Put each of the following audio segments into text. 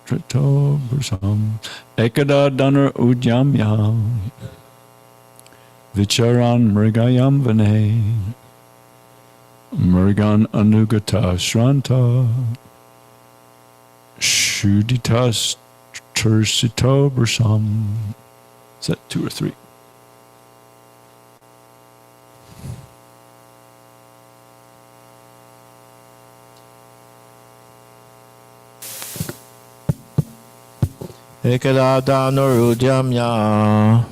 trito bursam ekada danar ujamyam vicharan mrigayam vane mrigan anugata shranta shuditas tursito bursam. Is that 2 or 3? Ekadadana Rujamya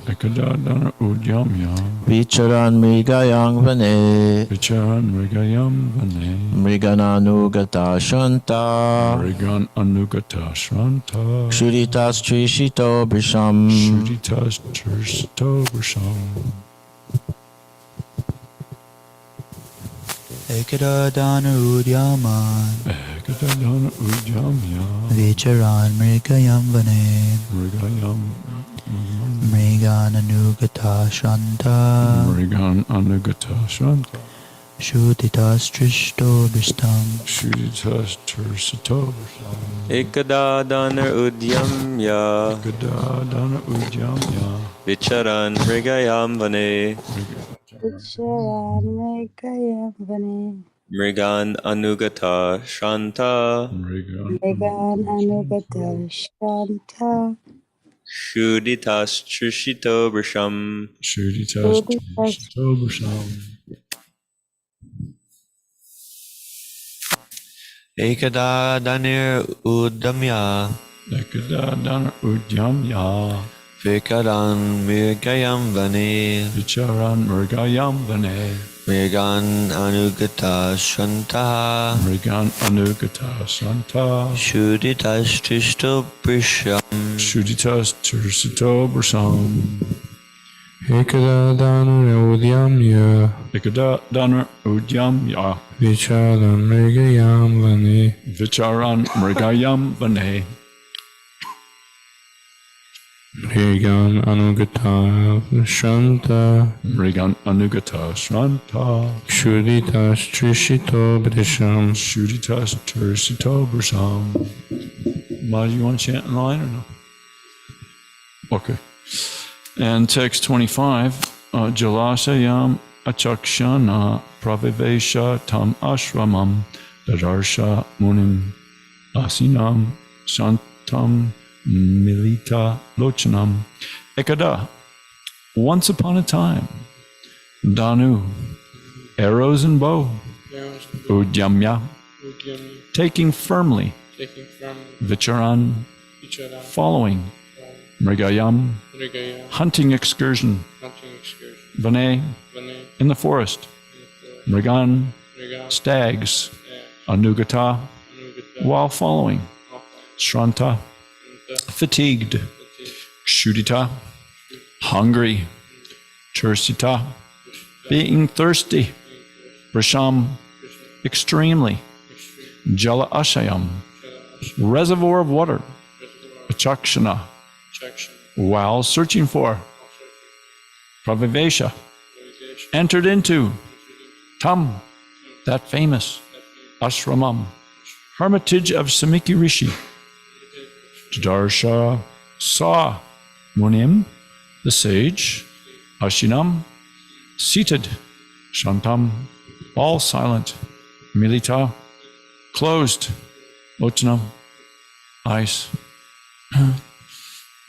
Ekadadana ujamya Vicharan Mrigayam Vane vicharan mrigayam vane Mrigananugata Shanta mrigan anugata shranta Shuditas Trishito Brisham shuditas tursito bursam. Ekadadana Udyaman Ekadadana ujamya Vicharan Mrigayam Vane mrigayam Mrigan Anugata Shanta mrigan anugata shranta Shutitas Trishto Bristam shuditas tursito bursam. Ekadadana Udyamya Ekadadana ujamya Vicharan Mrigayam Vane Vicharan Mrigayam Vane Mrigan Anugata Shanta mrigan Mrigan Anugata Shanta Shuditas Trishito Brisham shuditas tursito bursam. Ekadadanir Udamya Ekadadana ujamya Vikaran Mrigayam Vane vicharan mrigayam vane Mrigan Anugata Shanta mrigan anugata shranta Shuditas Trishto Brisham shuditas tursito bursam. Ekadadana Udyamya Ekadadana ujamya Vicharan Mrigayam Vane vicharan mrigayam vane Mrigan Anugata Shanta mrigan anugata shranta Shuditas Trishito Brisham shuditas tursito bursam. Ma, do you want to chant in the line or no? Okay. And text 25, Jalasayam achakshana pravivesha tam ashramam dadarsha munim asinam shantam milita lochanam ekada. Once upon a time, Danu, arrows and bow, udyamya, taking firmly, vicharan, following, mrigayam, hunting excursion, vane, in the forest, mrigan, stags, anugata, while following, shranta, fatigued, kshudita, hungry, tursita, being thirsty, brisham, extremely, jala ashayam, reservoir of water, achakshana, while searching for, pravivesha, entered into, tam, that famous, ashramam, hermitage of Samiki Rishi, Darsha, saw, munim, the sage, ashinam, seated, shantam, all silent, milita, closed, lochanam, eyes.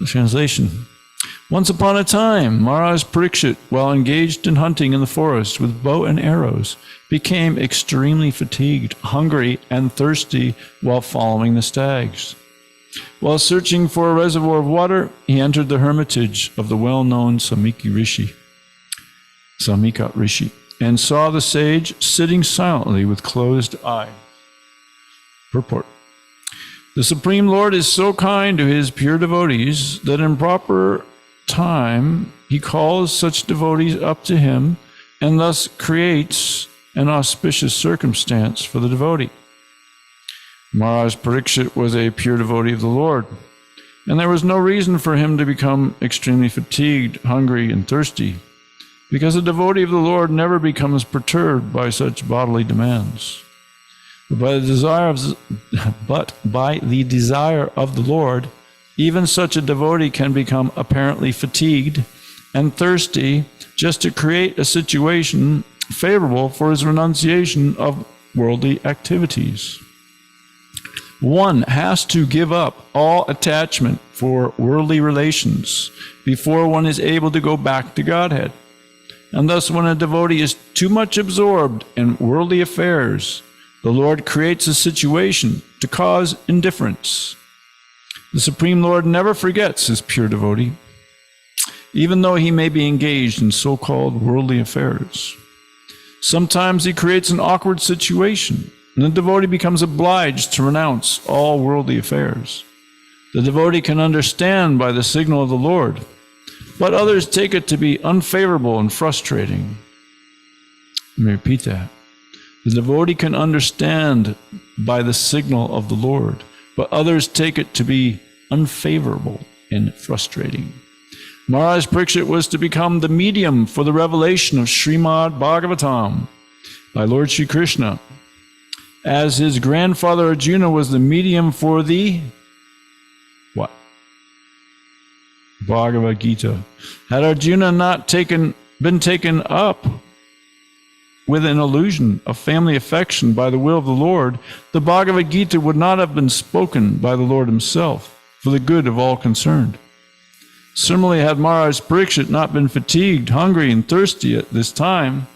The translation. Once upon a time, Maharaj Parikshit, while engaged in hunting in the forest with bow and arrows, became extremely fatigued, hungry, and thirsty while following the stags. While searching for a reservoir of water, he entered the hermitage of the well-known Samika Rishi, and saw the sage sitting silently with closed eyes. Purport. The Supreme Lord is so kind to his pure devotees that in proper time he calls such devotees up to him and thus creates an auspicious circumstance for the devotee. Maharaj Parikshit was a pure devotee of the Lord, and there was no reason for him to become extremely fatigued, hungry, and thirsty, because a devotee of the Lord never becomes perturbed by such bodily demands. But by the desire of the Lord, even such a devotee can become apparently fatigued and thirsty just to create a situation favorable for his renunciation of worldly activities. One has to give up all attachment for worldly relations before one is able to go back to Godhead. And thus, when a devotee is too much absorbed in worldly affairs, the Lord creates a situation to cause indifference. The Supreme Lord never forgets his pure devotee, even though he may be engaged in so-called worldly affairs. Sometimes he creates an awkward situation, and the devotee becomes obliged to renounce all worldly affairs. The devotee can understand by the signal of the Lord, but others take it to be unfavorable and frustrating. Let me repeat that. The devotee can understand by the signal of the Lord, but others take it to be unfavorable and frustrating. Maharaj Parikshit was to become the medium for the revelation of Srimad Bhagavatam by Lord Shri Krishna, as his grandfather Arjuna was the medium for the what? Bhagavad Gita. Had Arjuna not been taken up with an illusion of family affection by the will of the Lord, the Bhagavad Gita would not have been spoken by the Lord himself for the good of all concerned. Similarly, had Maharaj Parikshit not been fatigued, hungry, and thirsty at this time,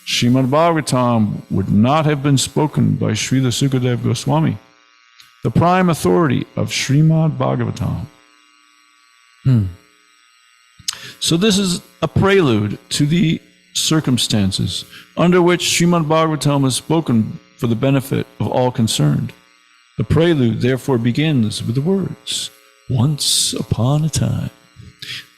Srimad Bhagavatam would not have been spoken by Srila Sukadeva Goswami, the prime authority of Srimad Bhagavatam. So this is a prelude to the circumstances under which Srimad Bhagavatam is spoken for the benefit of all concerned. The prelude therefore begins with the words, once upon a time.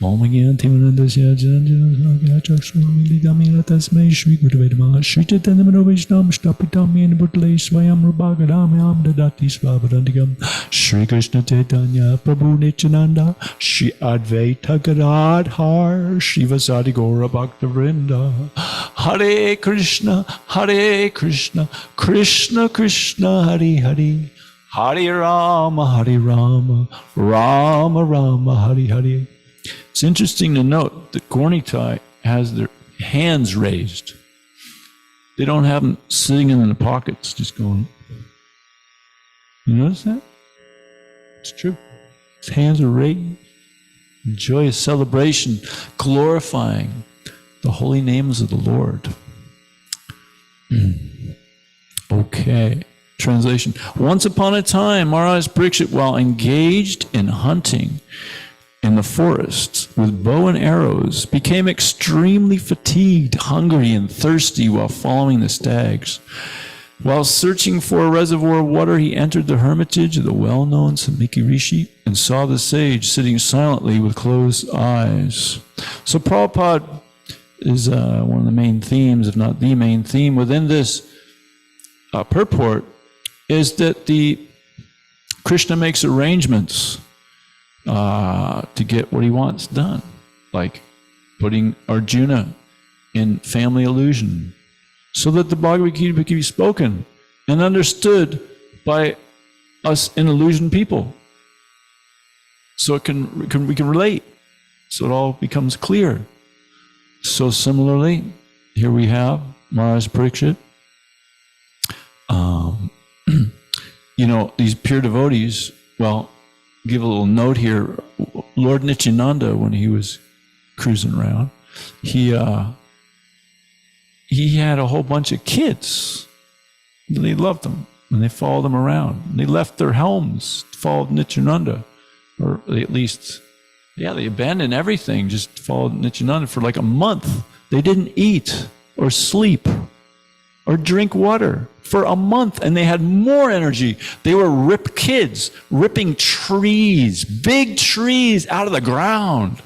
Om Gyanti Manandasya Janjana Chakshmamili Damila Tasmai Shri Guruvedama Shri Chaitanya Manovishnam Shtapitam Yen Bhutale Swayam Rubhagadam Yam Dadati Swavadantigam Shri Krishna Chaitanya Prabhu Nityananda Shri Advaita Gadadhar Shri Vasadi Gaura Bhakta Vrinda Hare Krishna Krishna Krishna Hare Hare Hare Rama Rama Rama Hare Hare. It's interesting to note that Gornitai has their hands raised. They don't have them sitting in the pockets, just going. You notice that? It's true. His hands are raised. Joyous celebration, glorifying the holy names of the Lord. Okay. Translation. Once upon a time, Maharaj Parikshit, while engaged in hunting in the forest with bow and arrows, became extremely fatigued, hungry, and thirsty while following the stags. While searching for a reservoir of water, he entered the hermitage of the well-known Samiki Rishi and saw the sage sitting silently with closed eyes. So Prabhupada is one of the main themes, if not the main theme, within this purport, is that Krishna makes arrangements to get what he wants done, like putting Arjuna in family illusion, so that the Bhagavad Gita can be spoken and understood by us in illusion people. So we can relate, so it all becomes clear. So similarly, here we have Maharaj Parikshit. These pure devotees, well, give a little note here. Lord Nityananda, when he was cruising around, he had a whole bunch of kids. They loved him, and they followed him around. They left their homes, followed Nityananda, or at least, they abandoned everything, just followed Nityananda for like a month. They didn't eat or sleep or drink water for a month, and they had more energy. They were kids ripping trees, big trees out of the ground.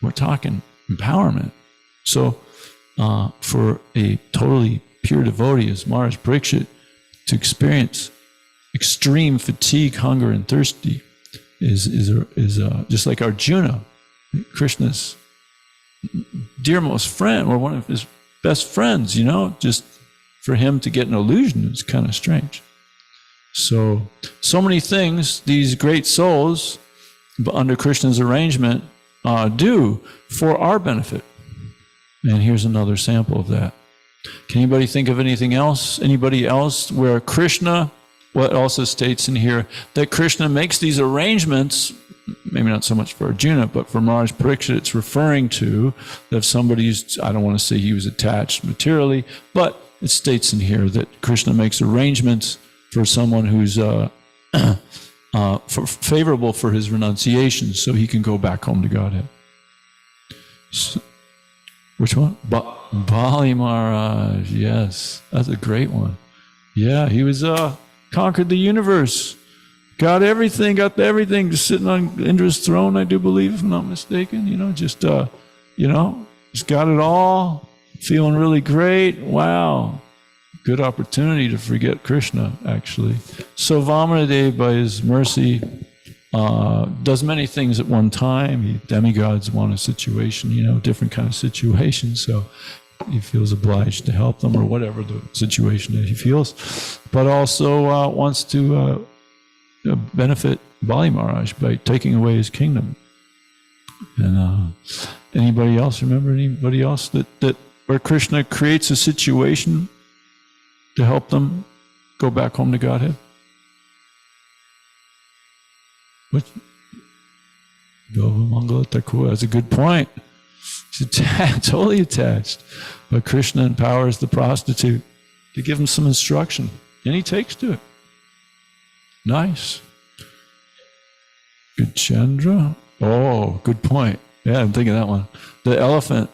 We're talking empowerment. So for a totally pure devotee as Maharaj Parikshit to experience extreme fatigue, hunger, and thirsty is just like Arjuna, Krishna's dearmost friend, or one of his best friends, just for him to get an illusion is kind of strange. So many things these great souls, under Krishna's arrangement, do for our benefit. And here's another sample of that. Can anybody think of anything else? Anybody else where Krishna, what also states in here, that Krishna makes these arrangements, maybe not so much for Arjuna, but for Maharaj Parikshit, it's referring to that if somebody's, I don't want to say he was attached materially, but it states in here that Krishna makes arrangements for someone who's favorable for his renunciation, so he can go back home to Godhead. So, which one? Bali Maharaj, yes. That's a great one. Yeah, he was conquered the universe. Got everything, just sitting on Indra's throne, I do believe, if I'm not mistaken. Just got it all, feeling really great. Wow. Good opportunity to forget Krishna, actually. So Vamanadev, by his mercy, does many things at one time. Demigods want a situation, different kind of situations. So he feels obliged to help them, or whatever the situation that he feels. But also wants to benefit Bali Maharaj by taking away his kingdom. And anybody else, remember anybody else that where Krishna creates a situation to help them go back home to Godhead? What? Govamangala Thakur, that's a good point. He's totally attached. But Krishna empowers the prostitute to give him some instruction, and he takes to it. Nice. Good Chandra. Oh, good point. Yeah, I'm thinking that one. The elephant,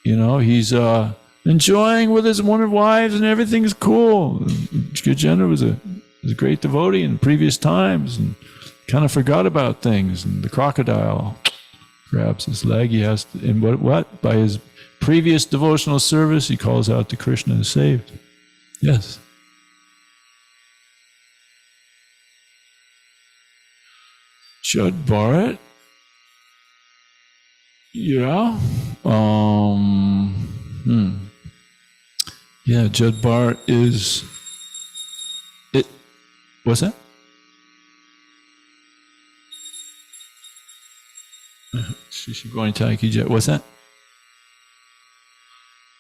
he's enjoying with his one of wives, and everything's cool. Good Chandra was a great devotee in previous times, and kind of forgot about things. And the crocodile grabs his leg. He has to, and what? By his previous devotional service, he calls out to Krishna and is saved. Yes. Judd Bharat. Yeah. Yeah, Judd Bharat is it. What's that? What's that?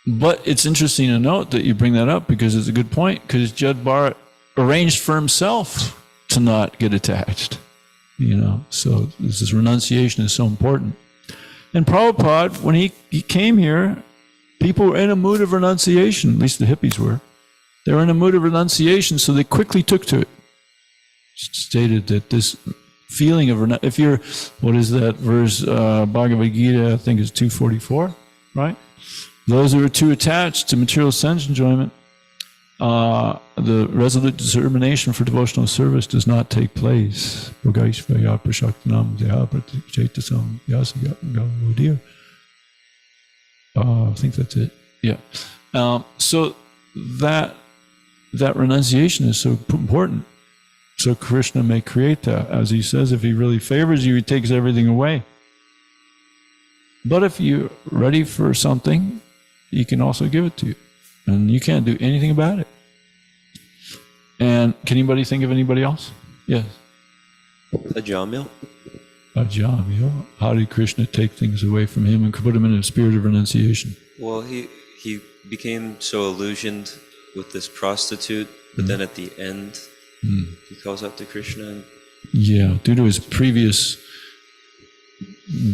But it's interesting to note that you bring that up, because it's a good point, because Judd Bharat arranged for himself to not get attached. So this renunciation is so important. And Prabhupada, when he came here, people were in a mood of renunciation, at least the hippies were. They were in a mood of renunciation, so they quickly took to it. Stated that this feeling of, if you're, what is that verse, Bhagavad Gita, I think is 244, right? Those who are too attached to material sense enjoyment, the resolute determination for devotional service does not take place. I think that's it. Yeah. So that renunciation is so important. So Krishna may create that. As he says, if he really favors you, he takes everything away. But if you're ready for something, he can also give it to you. And you can't do anything about it. And can anybody think of anybody else? Yes. Ajamil. Ajamil. How did Krishna take things away from him and put him in a spirit of renunciation? Well, he became so illusioned with this prostitute, but then at the end, he calls out to Krishna. Yeah, due to his previous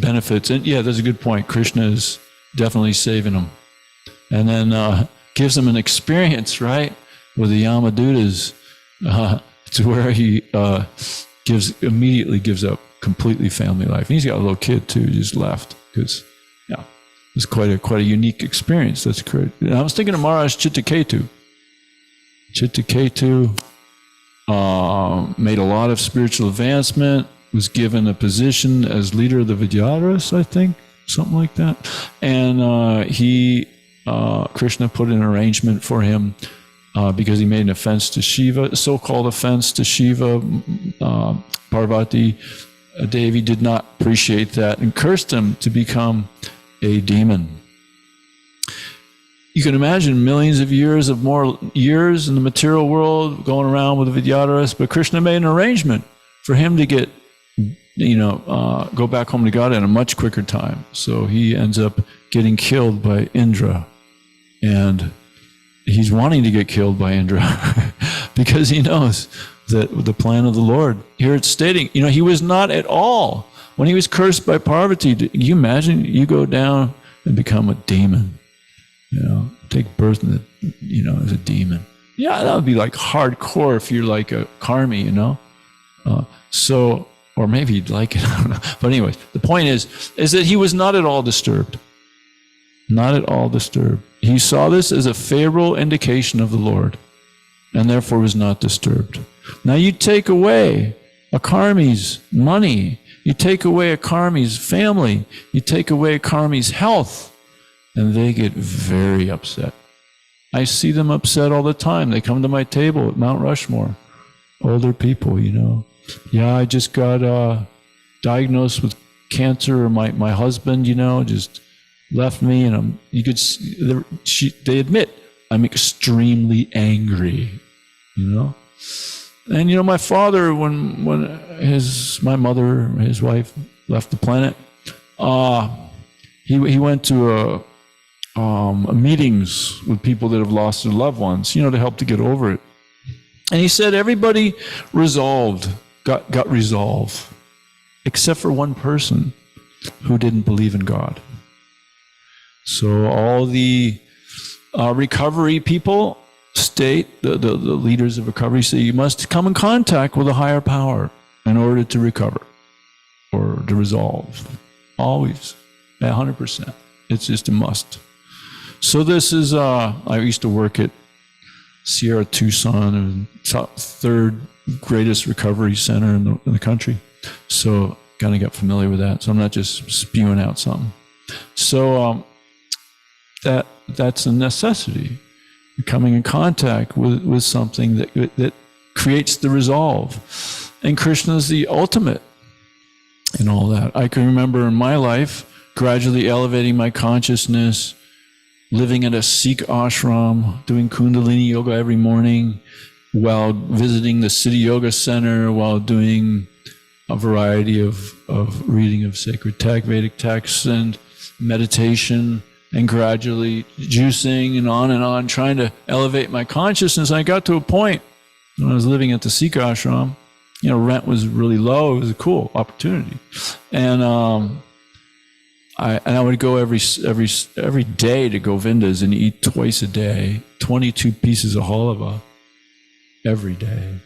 benefits. And yeah, that's a good point. Krishna is definitely saving him. And then gives him an experience, right, with the Yamadutas, to where he immediately gives up completely family life. And he's got a little kid too, just left, because it's quite a unique experience. That's great. And I was thinking of Maharaj Chittaketu. Chittaketu made a lot of spiritual advancement, was given a position as leader of the Vidyadharas, I think, something like that. And Krishna put an arrangement for him because he made an offense to Shiva, a so-called offense to Shiva. Parvati Devi did not appreciate that and cursed him to become a demon. you can imagine millions of years of more years in the material world going around with Vidyadharas, but Krishna made an arrangement for him to get, go back home to God in a much quicker time. So he ends up getting killed by Indra. And he's wanting to get killed by Indra because he knows that the plan of the Lord. Here it's stating, he was not at all. When he was cursed by Parvati, can you imagine you go down and become a demon? Take birth in as a demon. Yeah, that would be like hardcore if you're like a karmi, or maybe you'd like it, I don't know. But anyways, the point is that he was not at all disturbed. Not at all disturbed. He saw this as a favorable indication of the Lord, and therefore was not disturbed. Now you take away a karmi's money, you take away a karmi's family, you take away a karmi's health, and they get very upset. I see them upset all the time. They come to my table at Mount Rushmore. Older people, Yeah, I just got diagnosed with cancer, or my husband, just left me, and they admit I'm extremely angry, And my father, when my mother, his wife, left the planet, he went to meetings with people that have lost their loved ones, to help to get over it. And he said everybody got resolve, except for one person who didn't believe in God. So all the recovery people state, the leaders of recovery say, you must come in contact with a higher power in order to recover or to resolve. Always, 100%. It's just a must. So this is, I used to work at Sierra Tucson, top third greatest recovery center in the country. So kind of got familiar with that. So I'm not just spewing out something. So that's a necessity. You're coming in contact with something that creates the resolve. And Krishna is the ultimate in all that. I can remember in my life gradually elevating my consciousness, living at a Sikh ashram, doing Kundalini yoga every morning, while visiting the City Yoga Center, while doing a variety of reading of sacred Vedic texts and meditation, and gradually juicing and on, trying to elevate my consciousness. I got to a point when I was living at the Sikh ashram, rent was really low. It was a cool opportunity. And I would go every day to Govinda's and eat twice a day, 22 pieces of halava every day.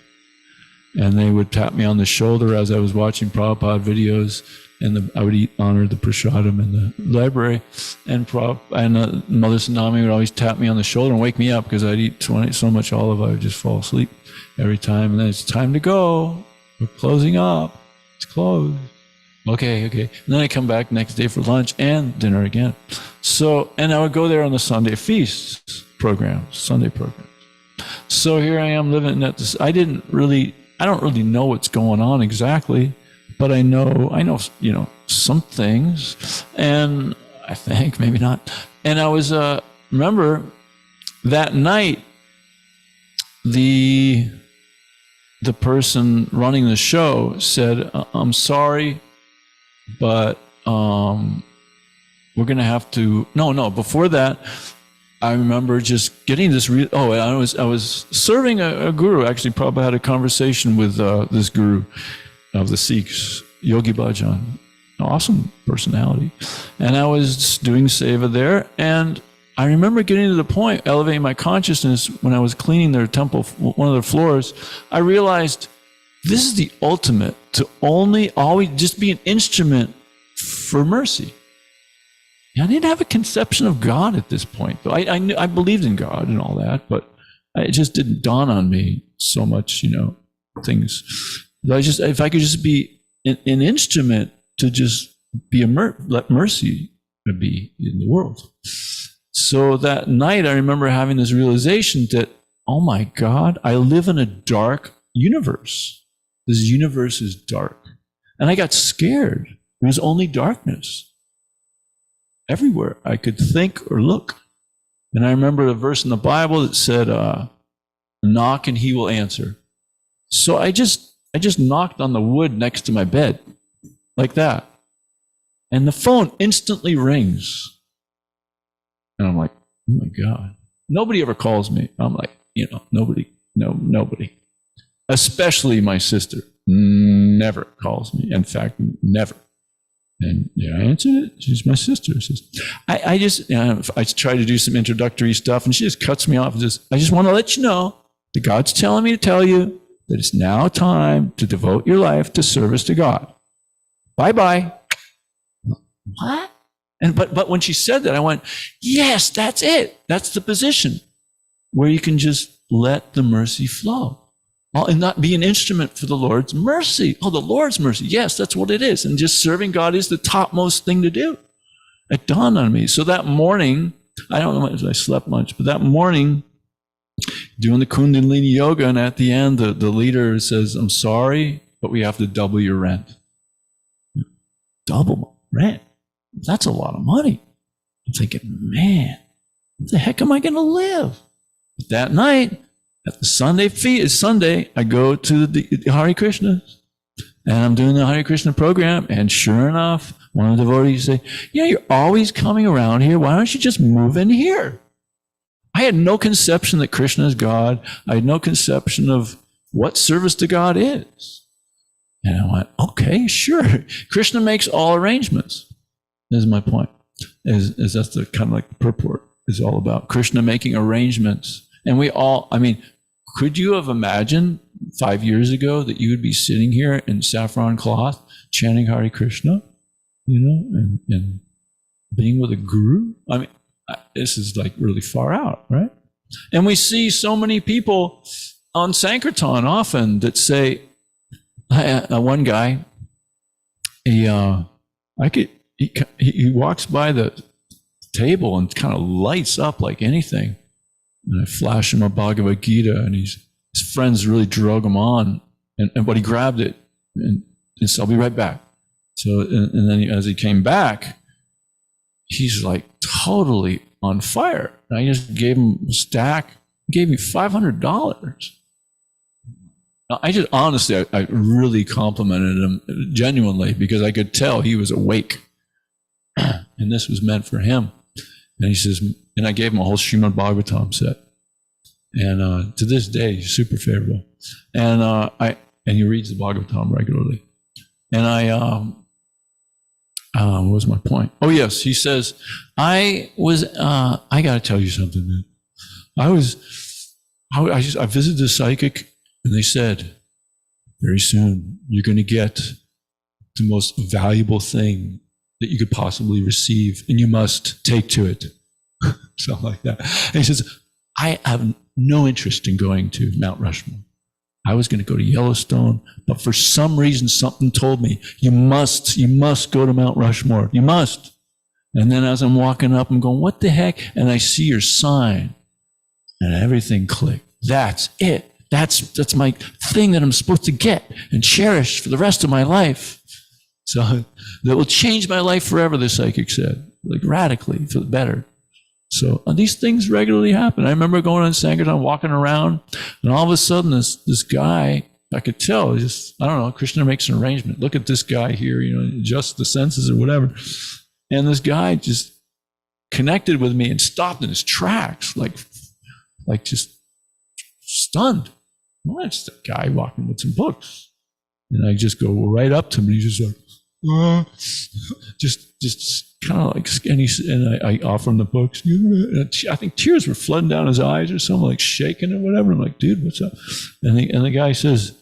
And they would tap me on the shoulder as I was watching Prabhupada videos, and I would honor the prasadam in the library. And Mother Tsunami would always tap me on the shoulder and wake me up because I'd eat so much olive I would just fall asleep every time. And then it's time to go. We're closing up. It's closed. Okay. And then I come back next day for lunch and dinner again. So, and I would go there on the Sunday feasts programs, Sunday programs. So here I am living at this. I don't really know what's going on exactly, but I know, some things, and I think maybe not. And I was, remember that night, the person running the show said, I'm sorry, but we're going to have to, before that, I remember just getting this, I was serving a guru. Actually, probably had a conversation with this guru of the Sikhs, Yogi Bhajan, an awesome personality. And I was doing seva there, and I remember getting to the point, elevating my consciousness when I was cleaning their temple, one of their floors. I realized this is the ultimate, to always just be an instrument for mercy. I didn't have a conception of God at this point, though. I believed in God and all that, but it just didn't dawn on me so much, things. If I could just be an instrument to just be let mercy be in the world. So that night, I remember having this realization that, oh my God, I live in a dark universe. This universe is dark. And I got scared. It was only darkness everywhere I could think or look. And I remember a verse in the Bible that said, knock and he will answer. So I just knocked on the wood next to my bed, like that. And the phone instantly rings. And I'm like, oh my God. Nobody ever calls me. I'm like, nobody. Especially my sister. Never calls me. In fact, never. And I answered it. She's my sister. I try to do some introductory stuff, and she just cuts me off. I just want to let you know that God's telling me to tell you that it's now time to devote your life to service to God. Bye-bye. What? But when she said that, I went, yes, that's it. That's the position where you can just let the mercy flow. And not be an instrument for the Lord's mercy. Oh, the Lord's mercy. Yes, that's what it is. And just serving God is the topmost thing to do. It dawned on me. So that morning, I don't know if I slept much, but that morning, doing the Kundalini yoga, and at the end, the leader says, I'm sorry, but we have to double your rent. Double rent? That's a lot of money. I'm thinking, man, what the heck am I going to live? But that night, at the Sunday, I go to the Hare Krishna, and I'm doing the Hare Krishna program, and sure enough, one of the devotees say, you're always coming around here. Why don't you just move in here? I had no conception that Krishna is God. I had no conception of what service to God is. And I went, okay, sure. Krishna makes all arrangements. This is my point. Is that's the kind of like the purport is all about. Krishna making arrangements. And we all, could you have imagined 5 years ago that you would be sitting here in saffron cloth chanting Hare Krishna, and being with a guru? This is like really far out, right? And we see so many people on Sankirtan often that say, one guy, he walks by the table and kind of lights up like anything. And I flash him a Bhagavad Gita, and his friends really drug him on, but he grabbed it and said, I'll be right back. So, and then as he came back, he's like totally on fire. And I just gave him a stack, gave me $500. I really complimented him genuinely because I could tell he was awake. And this was meant for him. And he says, and I gave him a whole Srimad Bhagavatam set. And to this day, he's super favorable. And he reads the Bhagavatam regularly. And what was my point? Oh, yes. He says, I got to tell you something, man. I visited the psychic, and they said, very soon, you're going to get the most valuable thing that you could possibly receive, and you must take to it. Something like that. And he says, I have no interest in going to Mount Rushmore. I was going to go to Yellowstone, but for some reason, something told me, you must go to Mount Rushmore. You must. And then as I'm walking up, I'm going, what the heck? And I see your sign, and everything clicked. That's it. That's my thing that I'm supposed to get and cherish for the rest of my life. So that will change my life forever, the psychic said, like radically for the better. So these things regularly happen. I remember going on Sankirtan, walking around, and all of a sudden this guy, I could tell, just, I don't know, Krishna makes an arrangement. Look at this guy here, adjust the senses or whatever. And this guy just connected with me and stopped in his tracks, like just stunned. Well, it's the guy walking with some books. And I just go right up to him, and he's just like, just kind of like, and I offer him the books. I think tears were flooding down his eyes or something, like shaking or whatever. I'm like, dude, what's up? And the guy says,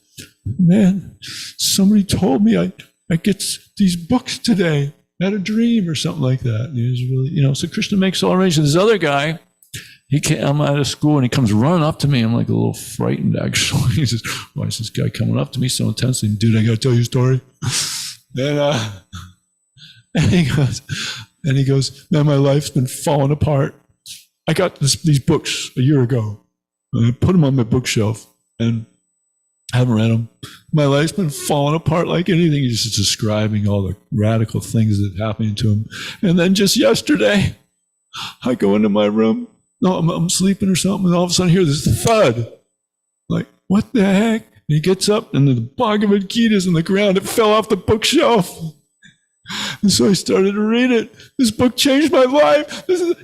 man, somebody told me I get these books today. I had a dream or something like that. And he was really, so Krishna makes all arrangements. This other guy, I'm out of school, and he comes running up to me. I'm like a little frightened, actually. He says, why is this guy coming up to me so intensely? Dude, I got to tell you a story. And he goes, man, my life's been falling apart. I got these books a year ago, and I put them on my bookshelf, and I haven't read them. My life's been falling apart like anything. He's just describing all the radical things that are happening to him. And then just yesterday, I go into my room, No, I'm sleeping or something. And all of a sudden I hear this thud. Like, what the heck? And he gets up and the Bhagavad Gita is on the ground. It fell off the bookshelf. And so I started to read it. This book changed my life. This is,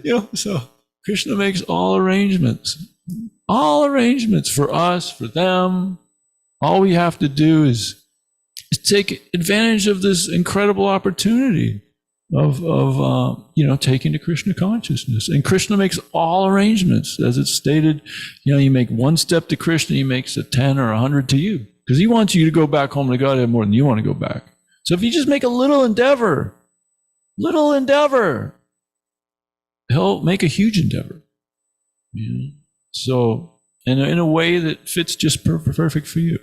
so Krishna makes all arrangements for us, for them. All we have to do is take advantage of this incredible opportunity of taking to Krishna consciousness. And Krishna makes all arrangements. As it's stated, you make one step to Krishna, he makes a 10 or 100 to you. Because he wants you to go back home to Godhead more than you want to go back. So if you just make a little endeavor, he'll make a huge endeavor. So, in a way that fits just perfect for you.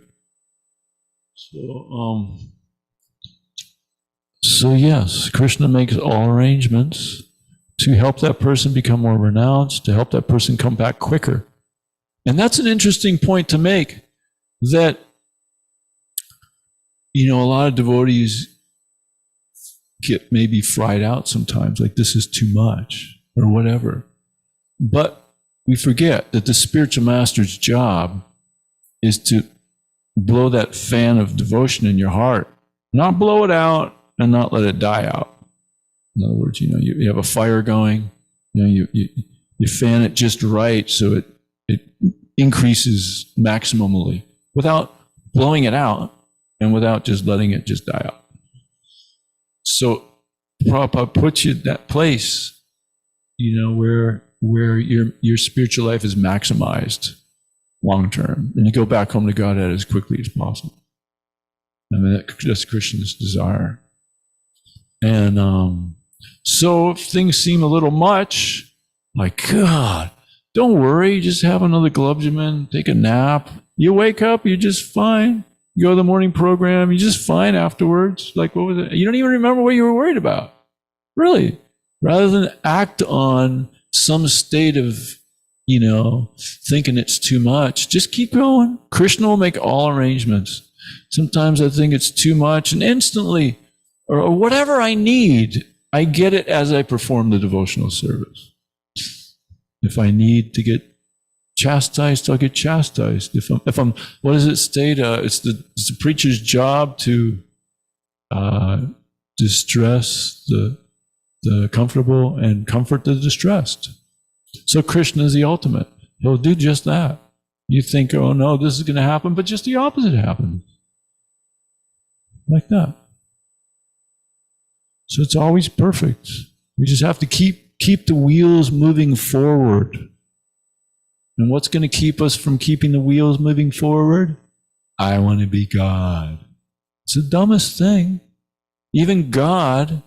So yes, Krishna makes all arrangements to help that person become more renounced, to help that person come back quicker. And that's an interesting point to make, that a lot of devotees get maybe fried out sometimes, like this is too much or whatever. But we forget that the spiritual master's job is to blow that fan of devotion in your heart, not blow it out and not let it die out. In other words, you have a fire going, you fan it just right so it increases maximally without blowing it out and without just letting it just die out. So Prabhupada puts you in that place, where your spiritual life is maximized long term, and you go back home to Godhead as quickly as possible. I mean, that's Krishna's desire. And so if things seem a little much, like, God, don't worry, just have another globulin, take a nap. You wake up, you're just fine. You go to the morning program, you're just fine afterwards. Like, what was it? You don't even remember what you were worried about. Really. Rather than act on some state of, thinking it's too much, just keep going. Krishna will make all arrangements. Sometimes I think it's too much, and instantly, or whatever I need, I get it as I perform the devotional service. If I need to get chastised, I'll get chastised. If I'm, what does it state? It's the preacher's job to distress the comfortable and comfort the distressed. So Krishna is the ultimate. He'll do just that. You think, oh no, this is going to happen, but just the opposite happens. Like that. So it's always perfect. We just have to keep the wheels moving forward. And what's going to keep us from keeping the wheels moving forward? I want to be God. It's the dumbest thing. Even God,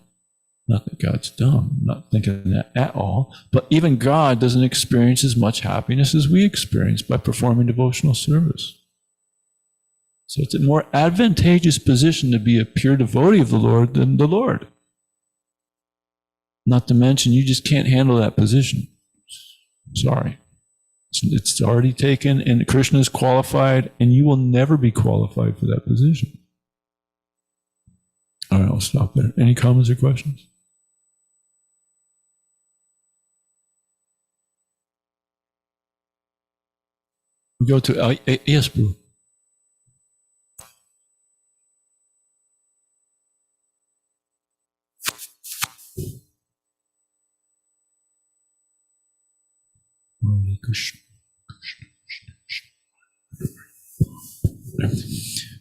not that God's dumb, I'm not thinking that at all, but even God doesn't experience as much happiness as we experience by performing devotional service. So it's a more advantageous position to be a pure devotee of the Lord than the Lord. Not to mention, you just can't handle that position. Sorry. It's already taken, and Krishna is qualified, and you will never be qualified for that position. All right, I'll stop there. Any comments or questions? We go to, yes, Prabhu.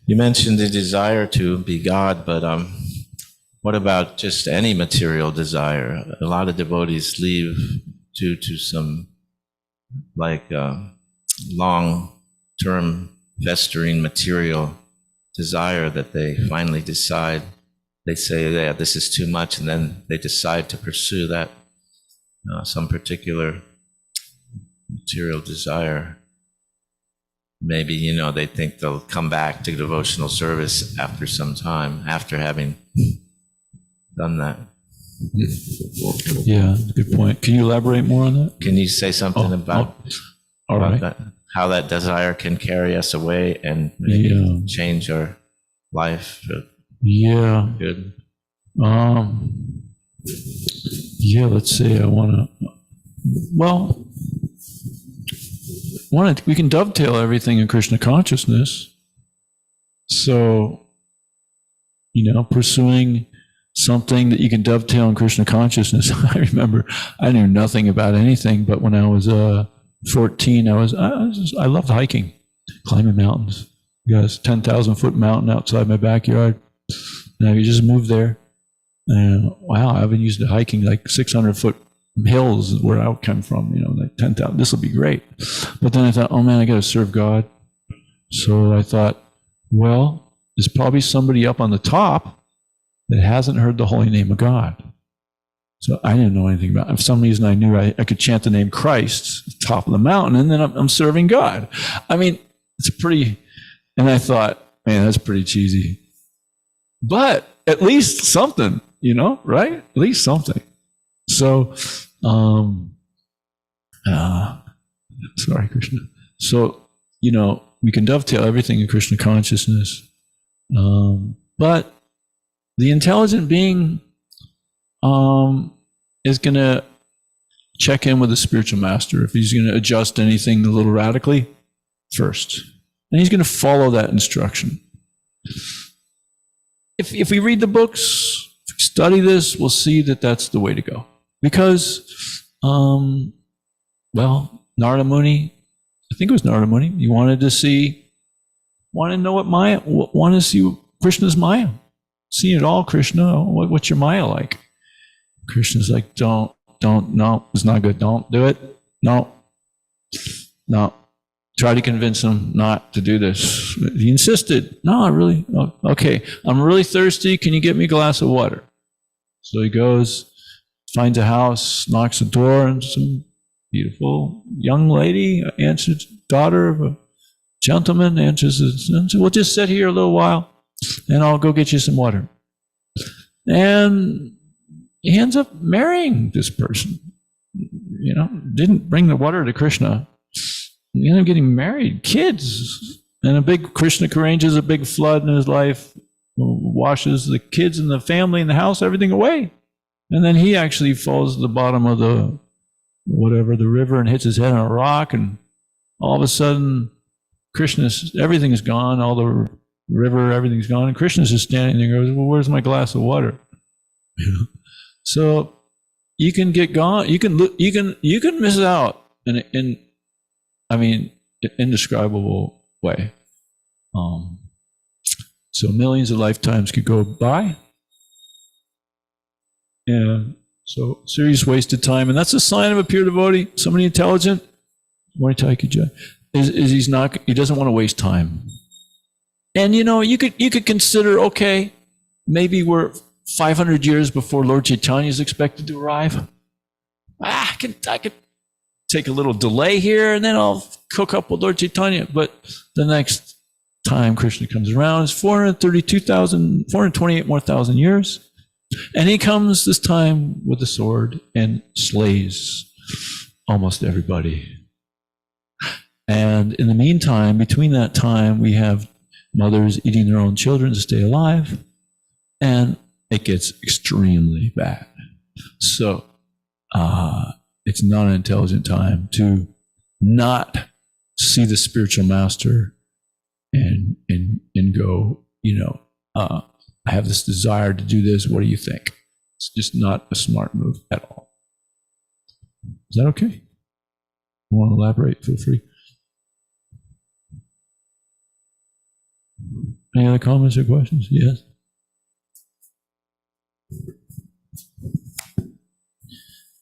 You mentioned the desire to be God, but what about just any material desire? A lot of devotees leave due to some long-term festering material desire that they finally decide. They say, yeah, this is too much, and then they decide to pursue that, some particular material desire. Maybe, they think they'll come back to devotional service after some time, after having done that. Yeah, good point. Can you elaborate more on that? Can you say something about that, how that desire can carry us away and maybe change our life? Yeah. Good. Let's say I want to, we can dovetail everything in Krishna consciousness. So, pursuing something that you can dovetail in Krishna consciousness. I remember I knew nothing about anything, but when I was 14, I loved hiking, climbing mountains. We got a 10,000-foot mountain outside my backyard, and I could just move there. And wow, I've been used to hiking like 600-foot hills where I come from. Like 10,000. This will be great. But then I thought, oh man, I got to serve God. So I thought, well, there's probably somebody up on the top that hasn't heard the holy name of God. So I didn't know anything about it. For some reason, I knew I could chant the name Christ at the top of the mountain, and then I'm serving God. I mean, it's pretty, and I thought, man, that's pretty cheesy. But at least something, right? At least something. So, sorry, Krishna. So, we can dovetail everything in Krishna consciousness. But the intelligent being is going to check in with the spiritual master if he's going to adjust anything a little radically first. And he's going to follow that instruction. If we read the books, if we study this, we'll see that that's the way to go. Because, Narada Muni, I think it was Narada Muni, he wanted to know what Maya, wanted to see Krishna's Maya. See it all, Krishna. What's your Maya like? Krishna's like, no, it's not good. Don't do it. No. Try to convince him not to do this. He insisted. No, okay. I'm really thirsty. Can you get me a glass of water? So he goes, finds a house, knocks the door, and some beautiful young lady answers, daughter of a gentleman, answers, and says, we'll just sit here a little while, and I'll go get you some water. And he ends up marrying this person. Didn't bring the water to Krishna. He ended up getting married, kids. And Krishna arranges a big flood in his life, washes the kids and the family and the house, everything away. And then he actually falls to the bottom of the river and hits his head on a rock. And all of a sudden, everything is gone, all the river, everything's gone. And Krishna's just standing there and goes, well, where's my glass of water? So you can get gone, you can miss out in indescribable way. So millions of lifetimes could go by. And so serious wasted time. And that's a sign of a pure devotee, somebody intelligent. He doesn't want to waste time. And you could consider, okay, maybe we're 500 years before Lord Chaitanya is expected to arrive. I could take a little delay here, and then I'll cook up with Lord Chaitanya. But the next time Krishna comes around is 428 more thousand years. And he comes this time with a sword and slays almost everybody. And in the meantime, between that time, we have mothers eating their own children to stay alive. And it gets extremely bad. So it's not an intelligent time to not see the spiritual master and go, I have this desire to do this. What do you think? It's just not a smart move at all. Is that okay? You want to elaborate? Feel free. Any other comments or questions? Yes.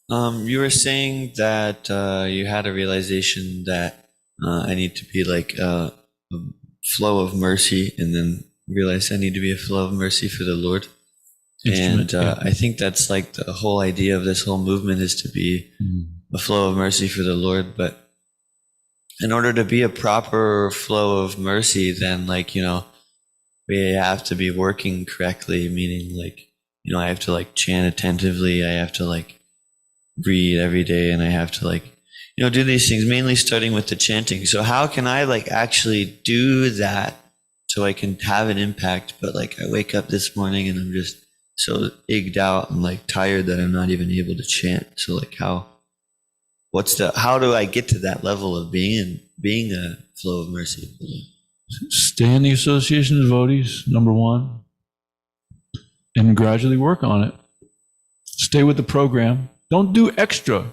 You were saying that you had a realization that I need to be like a flow of mercy, and then realize I need to be a flow of mercy for the Lord. And I think that's like the whole idea of this whole movement is to be a flow of mercy for the Lord. But in order to be a proper flow of mercy, then we have to be working correctly, meaning I have to chant attentively. I have to read every day, and I have to do these things, mainly starting with the chanting. So how can I actually do that so I can have an impact? But I wake up this morning and I'm just so egged out and tired that I'm not even able to chant. So how how do I get to that level of being a flow of mercy? Stay in the association of devotees, number one, and gradually work on it. Stay with the program. Don't do extra.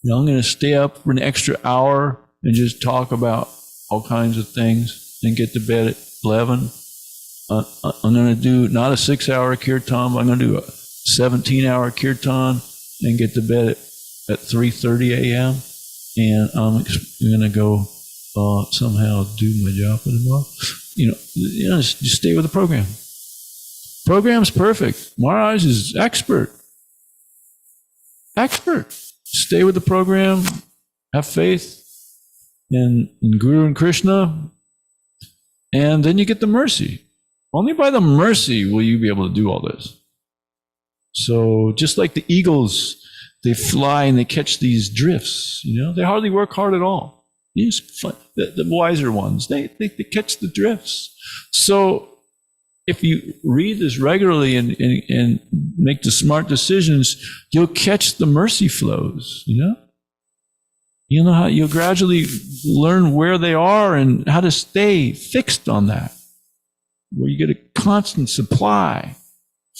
I'm going to stay up for an extra hour and just talk about all kinds of things and get to bed at 11. I'm going to do not a 6-hour kirtan, I'm going to do a 17-hour kirtan and get to bed at 3:30 a.m. And I'm going to go somehow do my job for tomorrow. Just stay with the program. Program's perfect. Maharaj is expert. Stay with the program. Have faith in Guru and Krishna. And then you get the mercy. Only by the mercy will you be able to do all this. So just like the eagles, they fly and they catch these drifts. They hardly work hard at all. The wiser ones, they catch the drifts. So if you read this regularly and make the smart decisions, you'll catch the mercy flows. How you'll gradually learn where they are and how to stay fixed on that, where you get a constant supply,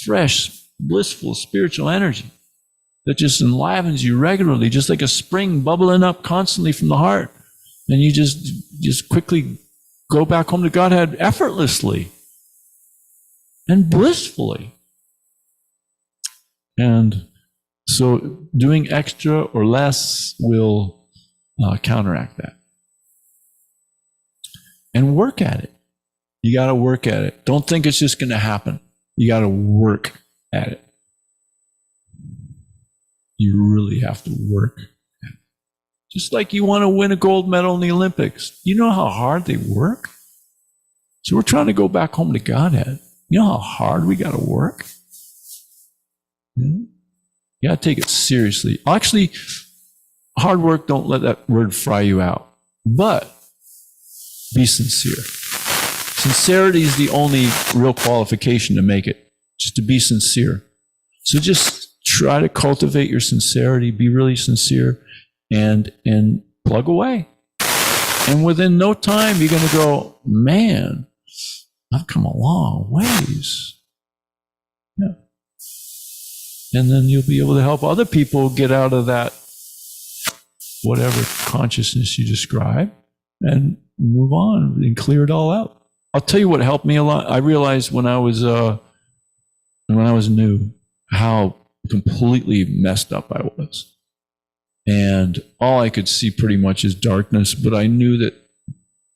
fresh, blissful spiritual energy that just enlivens you regularly, just like a spring bubbling up constantly from the heart. And you just quickly go back home to Godhead effortlessly and blissfully. And so doing extra or less will counteract that. And work at it. You got to work at it. Don't think it's just going to happen. You got to work at it. You really have to work at it. Just like you want to win a gold medal in the Olympics. You know how hard they work? So we're trying to go back home to Godhead. You know how hard we got to work? You got to take it seriously. Actually, hard work, don't let that word fry you out. But be sincere. Sincerity is the only real qualification to make it, just to be sincere. So just try to cultivate your sincerity, be really sincere, and plug away. And within no time, you're going to go, man, I've come a long ways. Yeah. And then you'll be able to help other people get out of that whatever consciousness you describe and move on and clear it all out. I'll tell you what helped me a lot. I realized when I was new how completely messed up I was. And all I could see pretty much is darkness, but I knew that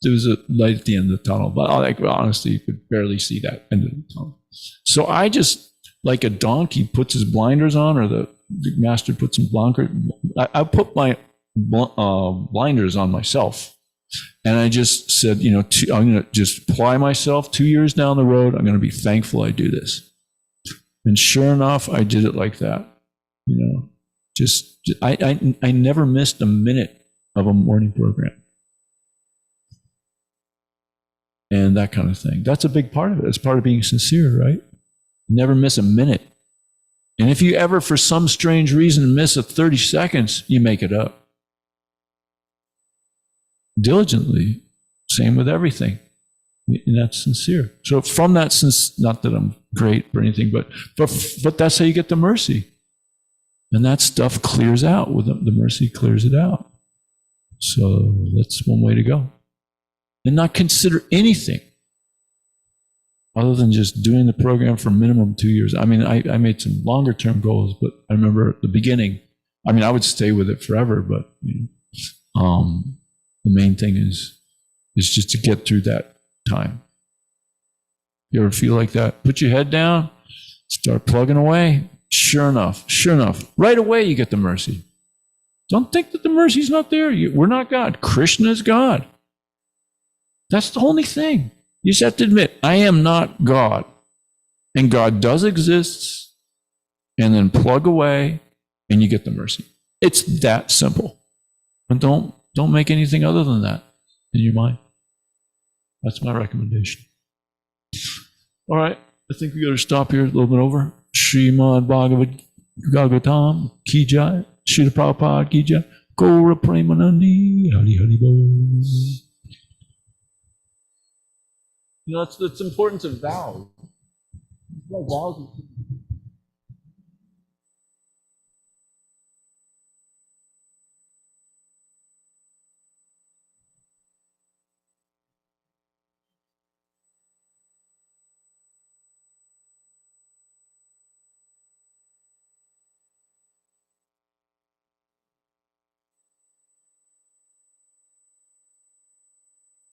there was a light at the end of the tunnel. But honestly, you could barely see that end of the tunnel. So I just, like a donkey puts his blinders on, or the master puts some blinkers, I put my blinders on myself. And I just said, I'm going to just apply myself 2 years down the road. I'm going to be thankful I do this. And sure enough, I did it like that. I never missed a minute of a morning program. And that kind of thing. That's a big part of it. It's part of being sincere, right? Never miss a minute. And if you ever, for some strange reason, miss a 30 seconds, you make it up. Diligently. Same with everything. And that's sincere. So from that, not that I'm great or anything, but that's how you get the mercy. And that stuff clears out. With the mercy clears it out. So that's one way to go. And not consider anything other than just doing the program for minimum 2 years. I mean, I made some longer term goals, but I remember at the beginning, I would stay with it forever, but the main thing is just to get through that time. You ever feel like that? Put your head down, start plugging away. Sure enough, right away you get the mercy. Don't think that the mercy's not there. We're not God. Krishna is God. That's the only thing. You just have to admit, I am not God. And God does exist. And then plug away and you get the mercy. It's that simple. And don't make anything other than that in your mind. That's my recommendation. All right. I think we got to stop here a little bit over. Srimad Bhagavatam Ki Jai. Srila Prabhupada Ki Jai. Gaura Premanandi, Hari Hari Bol. You know, that's the importance of vows. Vows